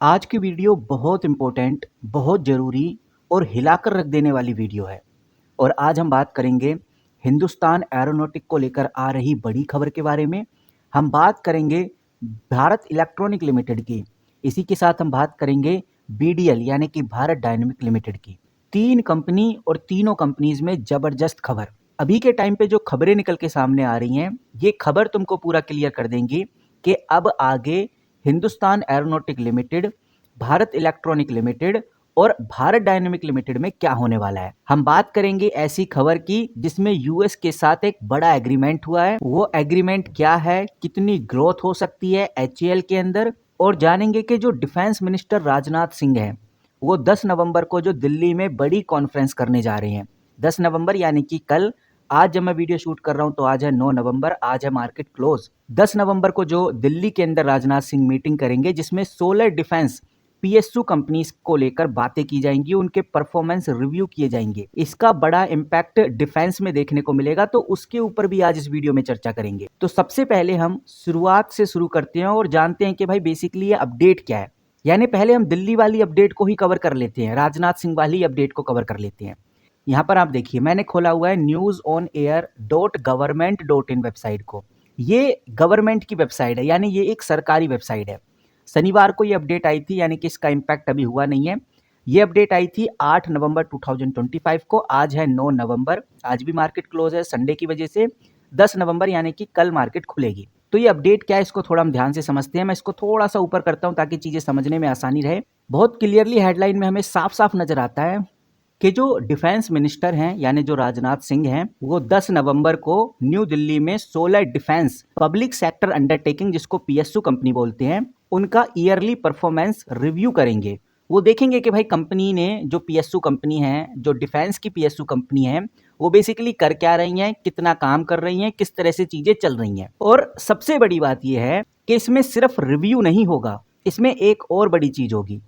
आज की वीडियो बहुत इम्पोर्टेंट, बहुत ज़रूरी और हिलाकर रख देने वाली वीडियो है। और आज हम बात करेंगे हिंदुस्तान एरोनॉटिक को लेकर आ रही बड़ी खबर के बारे में। हम बात करेंगे भारत इलेक्ट्रॉनिक लिमिटेड की। इसी के साथ हम बात करेंगे बीडीएल यानी कि भारत डायनेमिक लिमिटेड की। तीन कंपनी और तीनों कंपनीज में ज़बरदस्त खबर। अभी के टाइम पे जो खबरें निकल के सामने आ रही हैं, ये खबर तुमको पूरा क्लियर कर देंगी कि अब आगे Hindustan aeronautic limited, Bharat electronic limited और भारत डायनेमिक लिमिटेड में क्या होने वाला है। हम बात करेंगे ऐसी खबर की जिसमें यूएस के साथ एक बड़ा एग्रीमेंट हुआ है। वो एग्रीमेंट क्या है, कितनी ग्रोथ हो सकती है एचएएल के अंदर, और जानेंगे कि जो डिफेंस मिनिस्टर राजनाथ सिंह हैं वो 10 नवंबर को जो दिल्ली में बड़ी कॉन्फ्रेंस करने जा रहे हैं। 10 नवंबर यानी कि कल। आज जब मैं वीडियो शूट कर रहा हूं तो आज है 9 नवंबर, आज है मार्केट क्लोज। 10 नवंबर को जो दिल्ली के अंदर राजनाथ सिंह मीटिंग करेंगे जिसमें सोलर डिफेंस पीएसयू कंपनीज को लेकर बातें की जाएंगी, उनके परफॉर्मेंस रिव्यू किए जाएंगे। इसका बड़ा इम्पैक्ट डिफेंस में देखने को मिलेगा, तो उसके ऊपर भी आज इस वीडियो में चर्चा करेंगे। तो सबसे पहले हम शुरुआत से शुरू करते हैं और जानते हैं कि भाई बेसिकली ये अपडेट क्या है। यानी पहले हम दिल्ली वाली अपडेट को ही कवर कर लेते हैं, राजनाथ सिंह वाली अपडेट को कवर कर लेते हैं। यहाँ पर आप देखिए, मैंने खोला हुआ है newsonair.government.in वेबसाइट को। ये गवर्नमेंट की वेबसाइट है, यानी ये एक सरकारी वेबसाइट है। शनिवार को ये अपडेट आई थी, यानी कि इसका इम्पैक्ट अभी हुआ नहीं है। ये अपडेट आई थी 8 नवंबर 2025 को। आज है 9 नवंबर, आज भी मार्केट क्लोज है संडे की वजह से। 10 नवंबर यानी कि कल मार्केट खुलेगी। तो ये अपडेट क्या है इसको थोड़ा हम ध्यान से समझते हैं। मैं इसको थोड़ा सा ऊपर करता हूं ताकि चीजें समझने में आसानी रहे। बहुत क्लियरली हेडलाइन में हमें साफ साफ नजर आता है कि जो डिफेंस मिनिस्टर हैं यानी जो राजनाथ सिंह हैं, वो 10 नवंबर को न्यू दिल्ली में solar defence public sector undertaking, जिसको पीएसयू कंपनी बोलते हैं, उनका ईयरली परफॉर्मेंस रिव्यू करेंगे। वो देखेंगे कि भाई कंपनी ने, जो पीएसयू कंपनी है, जो डिफेंस की पीएसयू कंपनी है, वो बेसिकली कर क्या रही हैं, कितना काम कर रही हैं, किस तरह से चीजें चल रही हैं। और सबसे बड़ी बात यह है कि इसमें सिर्फ रिव्यू नहीं होगा, इसमें एक और बड़ी चीज होगी,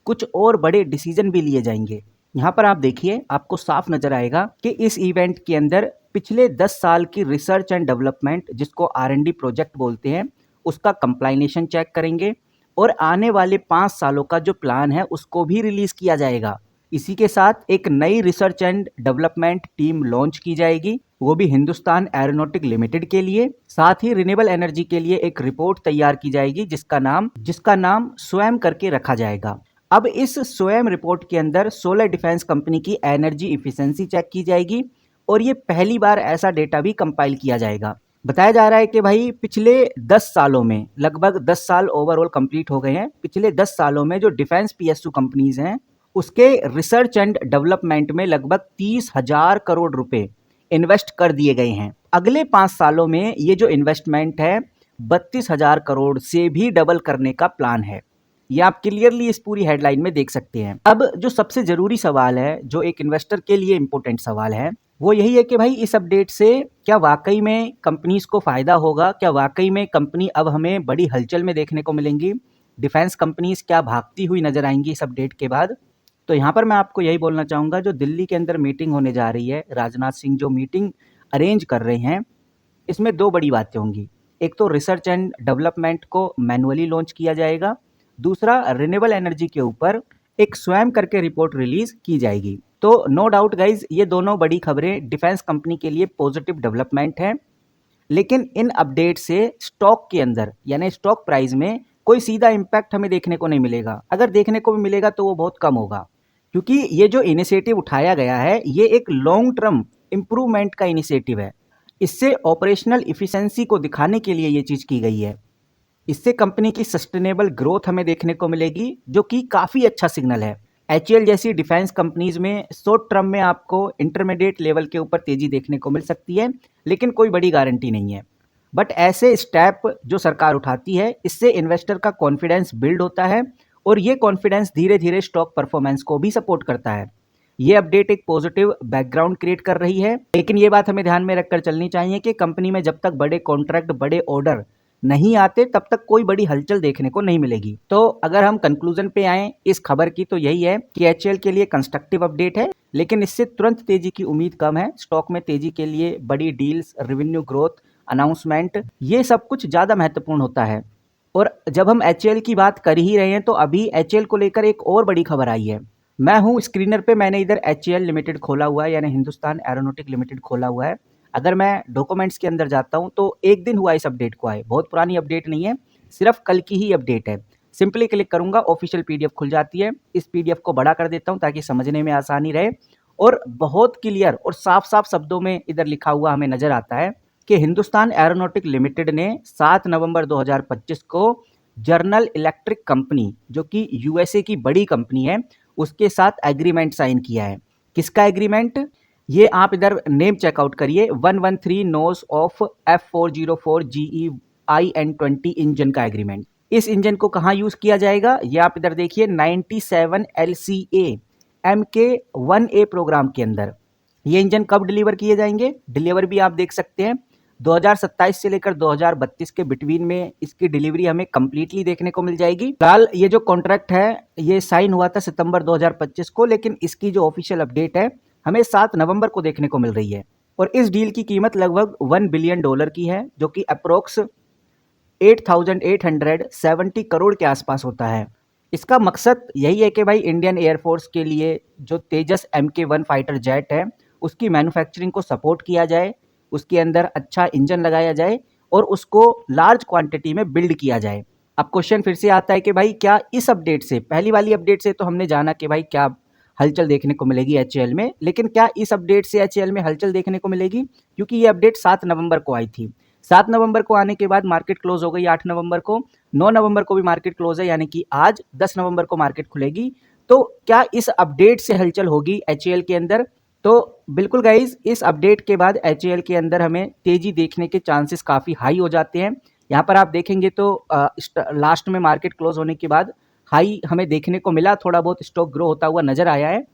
कुछ और बड़े डिसीजन भी लिए जाएंगे। यहाँ पर आप देखिए, आपको साफ नजर आएगा कि इस इवेंट के अंदर पिछले 10 साल की रिसर्च एंड डेवलपमेंट, जिसको आर&डी प्रोजेक्ट बोलते हैं, उसका कंप्लाइनेशन चेक करेंगे और आने वाले 5 सालों का जो प्लान है उसको भी रिलीज किया जाएगा। इसी के साथ एक नई research and development team launch की जाएगी, वो भी हिंदुस्तान एरोनॉटिक लिमिटेड के लिए। साथ ही रिन्यूएबल एनर्जी के लिए एक रिपोर्ट तैयार की जाएगी जिसका नाम स्वयं करके रखा जाएगा। अब इस स्वयं रिपोर्ट के अंदर सोलर डिफेंस कंपनी की एनर्जी इफिशिएंसी चेक की जाएगी और ये पहली बार ऐसा डेटा भी कंपाइल किया जाएगा। बताया जा रहा है कि भाई पिछले 10 सालों में, लगभग 10 साल ओवरऑल कंप्लीट हो गए हैं, पिछले 10 सालों में जो डिफेंस पीएसयू कंपनीज हैं उसके रिसर्च एंड डेवलपमेंट में लगभग 30,000 करोड़ रुपए इन्वेस्ट कर दिए गए हैं। अगले 5 सालों में ये जो इन्वेस्टमेंट है 32,000 करोड़ से भी डबल करने का प्लान है। ये आप क्लियरली इस पूरी हेडलाइन में देख सकते हैं। अब जो सबसे जरूरी सवाल है, जो एक इन्वेस्टर के लिए इंपॉर्टेंट सवाल है, वो यही है कि भाई इस अपडेट से क्या वाकई में कंपनीज को फायदा होगा, क्या वाकई में कंपनी अब हमें बड़ी हलचल में देखने को मिलेंगी, डिफेंस कंपनीज क्या भागती हुई नजर आएंगी इस अपडेट के बाद। तो यहाँ पर मैं आपको यही बोलना चाहूंगा, जो दिल्ली के अंदर मीटिंग होने जा रही है, राजनाथ सिंह जो मीटिंग अरेंज कर रहे हैं, इसमें दो बड़ी बातें होंगी। एक तो रिसर्च एंड डेवलपमेंट को मैनुअली लॉन्च किया जाएगा, दूसरा रिन्यूएबल एनर्जी के ऊपर एक स्वयं करके रिपोर्ट रिलीज की जाएगी। तो नो डाउट गाइज, ये दोनों बड़ी खबरें डिफेंस कंपनी के लिए पॉजिटिव डेवलपमेंट है। लेकिन इन अपडेट से स्टॉक के अंदर यानी स्टॉक प्राइस में कोई सीधा इम्पैक्ट हमें देखने को नहीं मिलेगा। अगर देखने को भी मिलेगा तो वो बहुत कम होगा, क्योंकि ये जो इनिशिएटिव उठाया गया है ये एक लॉन्ग टर्म इंप्रूवमेंट का इनिशिएटिव है। इससे ऑपरेशनल इफिशिएंसी को दिखाने के लिए ये चीज की गई है। इससे कंपनी की सस्टेनेबल ग्रोथ हमें देखने को मिलेगी, जो कि काफ़ी अच्छा सिग्नल है। एचएएल जैसी डिफेंस कंपनीज में शॉर्ट टर्म में आपको इंटरमीडिएट लेवल के ऊपर तेजी देखने को मिल सकती है, लेकिन कोई बड़ी गारंटी नहीं है। बट ऐसे स्टेप जो सरकार उठाती है, इससे इन्वेस्टर का कॉन्फिडेंस बिल्ड होता है और ये कॉन्फिडेंस धीरे धीरे स्टॉक परफॉर्मेंस को भी सपोर्ट करता है। ये अपडेट एक पॉजिटिव बैकग्राउंड क्रिएट कर रही है, लेकिन ये बात हमें ध्यान में रखकर चलनी चाहिए कि कंपनी में जब तक बड़े कॉन्ट्रैक्ट, बड़े ऑर्डर नहीं आते तब तक कोई बड़ी हलचल देखने को नहीं मिलेगी। तो अगर हम कंक्लूजन पे आए इस खबर की, तो यही है कि एचएएल के लिए कंस्ट्रक्टिव अपडेट है, लेकिन इससे तुरंत तेजी की उम्मीद कम है। स्टॉक में तेजी के लिए बड़ी डील्स, रेवेन्यू ग्रोथ, अनाउंसमेंट, ये सब कुछ ज्यादा महत्वपूर्ण होता है। और जब हम एचएएल की बात कर ही रहे हैं तो अभी एचएएल को लेकर एक और बड़ी खबर आई है। मैं हूं स्क्रीनर पे, मैंने इधर एचएएल लिमिटेड खोला हुआ है, यानी हिंदुस्तान एरोनॉटिक लिमिटेड खोला हुआ है। अगर मैं डॉक्यूमेंट्स के अंदर जाता हूं तो एक दिन हुआ इस अपडेट को आए, बहुत पुरानी अपडेट नहीं है, सिर्फ कल की ही अपडेट है। सिंपली क्लिक करूंगा, ऑफिशियल पीडीएफ खुल जाती है। इस पीडीएफ को बड़ा कर देता हूं ताकि समझने में आसानी रहे, और बहुत क्लियर और साफ साफ शब्दों में इधर लिखा हुआ हमें नजर आता है कि हिंदुस्तान एरोनॉटिक लिमिटेड ने 7 नवंबर 2025 को जनरल इलेक्ट्रिक कंपनी, जो कि यूएसए की बड़ी कंपनी है, उसके साथ एग्रीमेंट साइन किया है। किसका एग्रीमेंट? ये आप इधर नेम चेकआउट करिए, 113 nos of F404 GE IN20 engine का एग्रीमेंट। इस इंजन को कहाँ यूज किया जाएगा? ये आप इधर देखिए, 97 LCA MK1A प्रोग्राम के अंदर ये इंजन कब डिलीवर किए जाएंगे? डिलीवर भी आप देख सकते हैं 2027 से लेकर 2032 के बिटवीन में इसकी डिलीवरी हमें कंप्लीटली देखने को मिल जाएगी। फिलहाल ये जो कॉन्ट्रैक्ट है ये साइन हुआ था सितंबर 2025 को, लेकिन इसकी जो ऑफिशियल अपडेट है हमें 7 नवंबर को देखने को मिल रही है। और इस डील की कीमत लगभग $1 बिलियन की है, जो कि अप्रोक्स 8,870 करोड़ के आसपास होता है। इसका मकसद यही है कि भाई इंडियन एयरफोर्स के लिए जो तेजस MK1 फाइटर जेट है उसकी मैन्युफैक्चरिंग को सपोर्ट किया जाए, उसके अंदर अच्छा इंजन लगाया जाए और उसको लार्ज क्वांटिटी में बिल्ड किया जाए। अब क्वेश्चन फिर से आता है कि भाई क्या इस अपडेट से, पहली वाली अपडेट से तो हमने जाना कि भाई क्या हलचल देखने को मिलेगी एचएएल में, लेकिन क्या इस अपडेट से एचएएल में हलचल देखने को मिलेगी? क्योंकि ये अपडेट 7 नवंबर को आई थी। 7 नवंबर को आने के बाद मार्केट क्लोज हो गई 8 नवंबर को, 9 नवंबर को भी मार्केट क्लोज है, यानी कि आज 10 नवंबर को मार्केट खुलेगी। तो क्या इस अपडेट से हलचल होगी एचएएल के अंदर? तो बिल्कुल गाइज, इस अपडेट के बाद एचएएल के अंदर हमें तेजी देखने के चांसेस काफ़ी हाई हो जाते हैं। यहाँ पर आप देखेंगे तो लास्ट में मार्केट क्लोज होने के बाद हाई हमें देखने को मिला, थोड़ा बहुत स्टॉक ग्रो होता हुआ नजर आया है।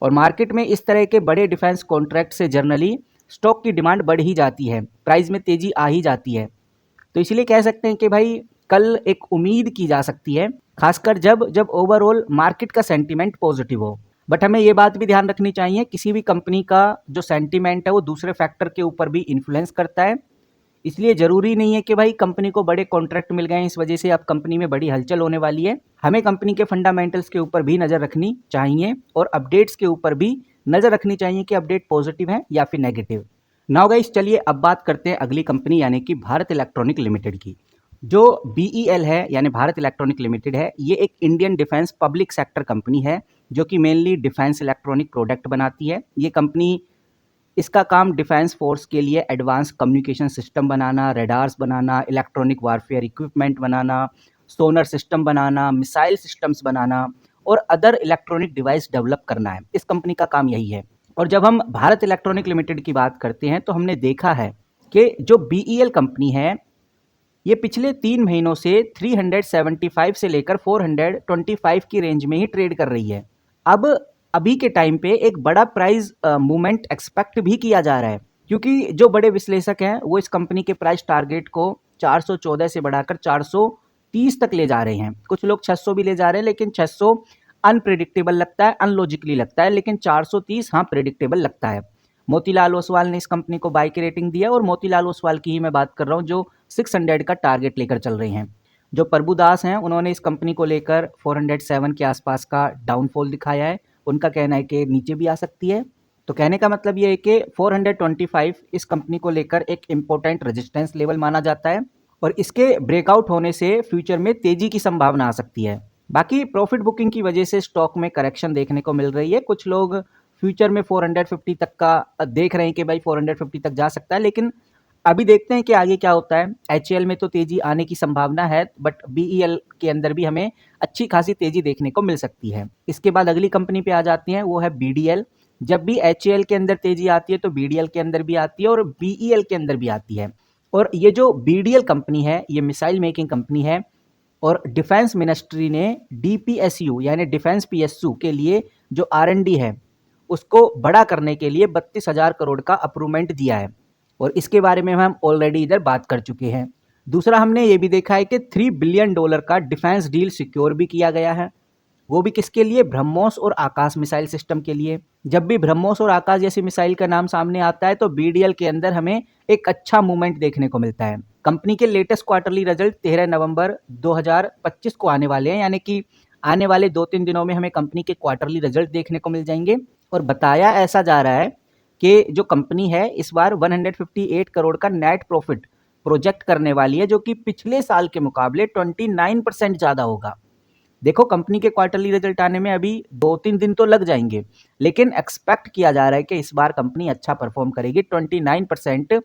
और मार्केट में इस तरह के बड़े डिफेंस कॉन्ट्रैक्ट से जनरली स्टॉक की डिमांड बढ़ ही जाती है, प्राइस में तेजी आ ही जाती है। तो इसलिए कह सकते हैं कि भाई कल एक उम्मीद की जा सकती है, खासकर जब जब ओवरऑल मार्केट का सेंटीमेंट पॉजिटिव हो। बट हमें ये बात भी ध्यान रखनी चाहिए, किसी भी कंपनी का जो सेंटीमेंट है वो दूसरे फैक्टर के ऊपर भी इन्फ्लुएंस करता है। इसलिए जरूरी नहीं है कि भाई कंपनी को बड़े कॉन्ट्रैक्ट मिल गए इस वजह से अब कंपनी में बड़ी हलचल होने वाली है। हमें कंपनी के फंडामेंटल्स के ऊपर भी नजर रखनी चाहिए और अपडेट्स के ऊपर भी नजर रखनी चाहिए कि अपडेट पॉजिटिव है या फिर नेगेटिव। नाउ गाइस, चलिए अब बात करते हैं अगली कंपनी यानी कि भारत इलेक्ट्रॉनिक लिमिटेड की। जो BEL है यानी भारत इलेक्ट्रॉनिक लिमिटेड है, ये एक Indian defence public sector company है जो कि मेनली डिफेंस इलेक्ट्रॉनिक प्रोडक्ट बनाती है। ये कंपनी, इसका काम डिफेंस फोर्स के लिए एडवांस कम्युनिकेशन सिस्टम बनाना, रेडार्स बनाना, इलेक्ट्रॉनिक वारफेयर इक्विपमेंट बनाना, सोनर सिस्टम बनाना, मिसाइल सिस्टम्स बनाना और अदर इलेक्ट्रॉनिक डिवाइस डेवलप करना है। इस कंपनी का काम यही है। और जब हम भारत इलेक्ट्रॉनिक लिमिटेड की बात करते हैं तो हमने देखा है कि जो BEL कंपनी है ये पिछले 3 महीनों से 375 से लेकर 425 की रेंज में ही ट्रेड कर रही है। अब अभी के टाइम पे एक बड़ा प्राइस मूवमेंट एक्सपेक्ट भी किया जा रहा है, क्योंकि जो बड़े विश्लेषक हैं वो इस कंपनी के प्राइस टारगेट को 414 से बढ़ाकर 430 तक ले जा रहे हैं। कुछ लोग 600 भी ले जा रहे हैं, लेकिन 600 अनप्रेडिक्टेबल लगता है, अनलॉजिकली लगता है, लेकिन 430 हाँ प्रेडिक्टेबल लगता है। मोतीलाल ओसवाल ने इस कंपनी को बाय की रेटिंग दिया, और मोतीलाल ओसवाल की ही मैं बात कर रहा हूँ जो 600 का टारगेट लेकर चल रहे हैं। जो प्रभु दास हैं उन्होंने इस कंपनी को लेकर 407 के आसपास का डाउनफॉल दिखाया है। उनका कहना है कि नीचे भी आ सकती है। तो कहने का मतलब ये है कि 425 इस कंपनी को लेकर एक इम्पोर्टेंट रेजिस्टेंस लेवल माना जाता है, और इसके ब्रेकआउट होने से फ्यूचर में तेजी की संभावना आ सकती है। बाकी प्रॉफिट बुकिंग की वजह से स्टॉक में करेक्शन देखने को मिल रही है। कुछ लोग फ्यूचर में 450 तक का देख रहे हैं कि भाई 450 तक जा सकता है, लेकिन अभी देखते हैं कि आगे क्या होता है। एचएएल में तो तेजी आने की संभावना है, बट BEL के अंदर भी हमें अच्छी खासी तेजी देखने को मिल सकती है। इसके बाद अगली कंपनी पे आ जाती हैं, वो है BDL। जब भी HAL के अंदर तेजी आती है तो BDL के अंदर भी आती है और BEL के अंदर भी आती है। और ये जो BDL कंपनी है ये मिसाइल मेकिंग कंपनी है, और डिफेंस मिनिस्ट्री ने DPSU यानी डिफेंस PSU के लिए जो R&D है उसको बड़ा करने के लिए 32,000 करोड़ का अप्रूवमेंट दिया है, और इसके बारे में हम ऑलरेडी इधर बात कर चुके हैं। दूसरा, हमने ये भी देखा है कि $3 बिलियन का डिफेंस डील सिक्योर भी किया गया है। वो भी किसके लिए? ब्रह्मोस और आकाश मिसाइल सिस्टम के लिए। जब भी ब्रह्मोस और आकाश जैसी मिसाइल का नाम सामने आता है तो बीडीएल के अंदर हमें एक अच्छा मूवमेंट देखने को मिलता है। कंपनी के लेटेस्ट क्वार्टरली रिजल्ट 13 नवंबर 2025 को आने वाले हैं, यानी कि आने वाले 2-3 दिनों में हमें कंपनी के क्वार्टरली रिजल्ट देखने को मिल जाएंगे। और बताया ऐसा जा रहा है कि जो कंपनी है इस बार 158 करोड़ का नेट प्रॉफिट प्रोजेक्ट करने वाली है, जो कि पिछले साल के मुकाबले 29% ज़्यादा होगा। देखो, कंपनी के क्वार्टरली रिजल्ट आने में अभी 2-3 दिन तो लग जाएंगे, लेकिन एक्सपेक्ट किया जा रहा है कि इस बार कंपनी अच्छा परफॉर्म करेगी। 29%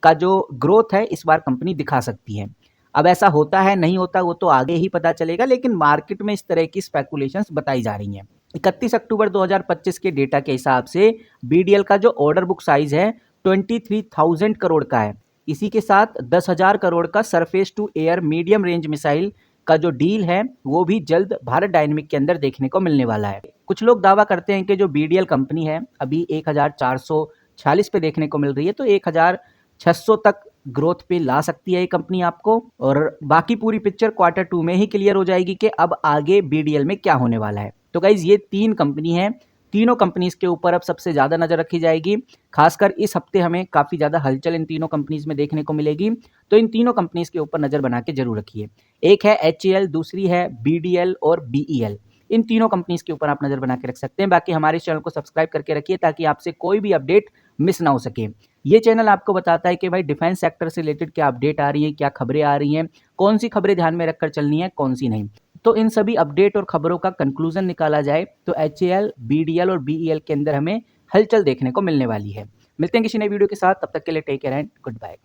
का जो ग्रोथ है इस बार कंपनी दिखा सकती है। अब ऐसा होता है नहीं होता वो तो आगे ही पता चलेगा, लेकिन मार्केट में इस तरह की स्पेकुलेशंस बताई जा रही हैं। 31 अक्टूबर 2025 के डेटा के हिसाब से बीडीएल का जो ऑर्डर बुक साइज है 23,000 करोड़ का है। इसी के साथ 10,000 करोड़ का surface to air medium range missile का जो डील है वो भी जल्द भारत डायनेमिक के अंदर देखने को मिलने वाला है। कुछ लोग दावा करते हैं कि जो बीडीएल कंपनी है अभी 1446 पे देखने को मिल रही है, तो 1600 तक ग्रोथ पे ला सकती है ये कंपनी आपको। और बाकी पूरी पिक्चर Q2 में ही क्लियर हो जाएगी कि अब आगे बीडीएल में क्या होने वाला है। तो गाइज ये 3 कंपनी है, तीनों कंपनीज के ऊपर अब सबसे ज़्यादा नज़र रखी जाएगी। खासकर इस हफ्ते हमें काफ़ी ज़्यादा हलचल इन तीनों कंपनीज में देखने को मिलेगी, तो इन तीनों कंपनीज के ऊपर नज़र बना के जरूर रखिए। एक है HAL, दूसरी है BDL और BEL। इन तीनों कंपनीज के ऊपर आप नज़र बना के रख सकते हैं। बाकी हमारे चैनल को सब्सक्राइब करके रखिए ताकि आपसे कोई भी अपडेट मिस ना हो सके। ये चैनल आपको बताता है कि भाई डिफेंस सेक्टर से रिलेटेड क्या अपडेट आ रही है, क्या खबरें आ रही हैं, कौन सी खबरें ध्यान में रखकर चलनी है, कौन सी नहीं। तो इन सभी अपडेट और खबरों का कंक्लूजन निकाला जाए तो HAL, BDL और BEL के अंदर हमें हलचल देखने को मिलने वाली है। मिलते हैं किसी नई वीडियो के साथ, तब तक के लिए take care and good bye.